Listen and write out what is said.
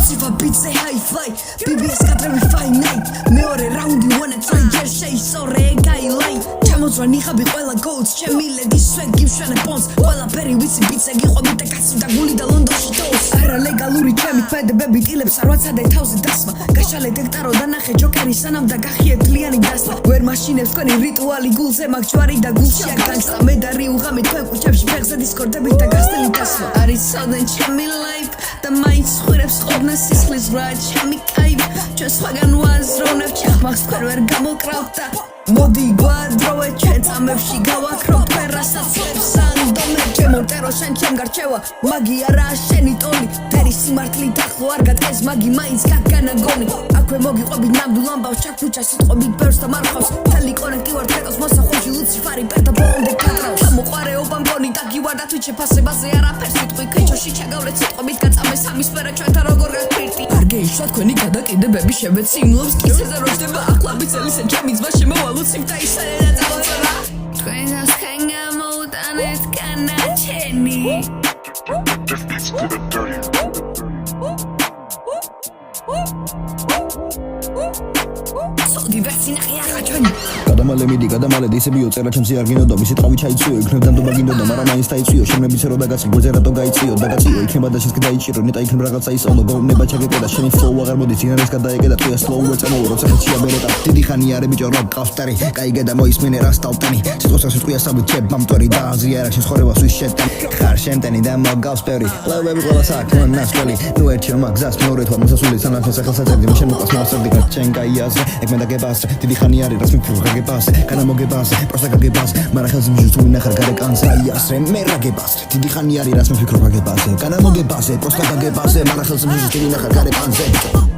Lucifer beats say high fly BBS kadrები fine night მეორე რაუნდი wanna try ჯერ შეისწორე guideline ჩამოძრა ნიხაბი ყველა goals ჩემი lady swag გივშვენე bonds ყველაფერი ვიცი ბიცე გიყვები და კაცი და გული და ლონდონში დოს არა ლეგალური ჩემი ქმედებები ტილებს არ ვაცადე თავზე დასმა გაშალე დექტარო და ნახე ჯოკერი სანამ და გახიე თლიანი დასმა ვერ მაშინებს თქვენი რიტუალი გულზე მაგ ჯვარი და გულშია განგსტა მე და რივღამი თქვენ კუჩებში ფეხზე დისკორდებით და გასტელი დასმა არის სოდენ ჩემი life და მაინც ხვირებს ყოფნა სისხლის რა ჩემი კაიფ ჩვენ სხვაგან ვაზროვნებ ჩახმახს თქვენ ვერ გამოკრავთ და მოდი გვადროვე ჩვენ წამებში გავაქრობ თქვენ რასაც ძლებს სანდომებ ჩემო ტერო შენ ჩემ გარჩევა მაგი არაა შენი ტონი დერი სიმართლით ახლო არ გატყეს მაგი მაინც გაგანაგონი აქვე მოგიყვებით ნამდვილ ამბავს ჩაქუჩა სიტყვებით ბევრს და მარხავს თელი კონექტი ვარ თეკოს მოსახუში ლუციფარი პერდა ბოლომდე გაკრავს გამოყარეობა მგონი და გივარდა თვით შეფასებაზე არაფერს ვიტყვი ქეჩოში ჩაგავლეთ სიტყვებით გაწამე სამის მერე ჩვენთან როგორ გაქრიტი არ გეიშვა თქვენი გადაკიდებები შევეცი იმლობს კიცეზე რო ჯდება ახლა ბიცელისა ჩემი ძმა შემოვა ლუციფთა ისე და წავწერა თქვენს ხენ გამოვტანეთ განაჩენი გადამალე მიდი გადამალე დისებიო წერა ჩემზე არ გინდოდა მისი ტყავი ჩაიწვიო იქნებ დანდობა გინდოდა მაგრამ მაინც დაიწვიო შემნებიცე რო დაგაცი გვერდზე რატო გაიწვიო დაგაწიო იქნება და შენს გადაიჭირო ნეტა იქნებ რაღაცა ისწავლო გოუბნება ჩაგეკედა შენი flow აღარ მოდის ძინარეს გადაეკედა თქვია slow ეწამოვო როცა ხეთშია ბერეტა დიდი ხანი არე ბიჭო რა ყავტარი კაიგე და მოისმენე რა სტალტანი სიტყვას სიტყვია საბუთი ჩემ ბამტვერი და აზია რა შენ ცხოვრებას ვის შეტანი ხარ შემტენი და მოგავს პერი ლევები ყველა საქმე ნასწველი ნუ ერთი მაგზას მეორე თვა მოსასული სანახე სახელსაწერდი შენ მოყავს მოსარდი ჩემ გაიაზე ეგ მე დაგებას დიდი ხანი არის რას მიფრო გაგებას განამოგებას პროსტა გაგებას მაგრამ ხელს მიჟუ თუ ნახარ გარეკანს აიასრე მე რაგებას დიდი ხანი არის რას მიფრო გაგებას განამოგებას პროსტა გაგებას მაგრამ ხელს მიჟუ თუ ნახარ გარეკანს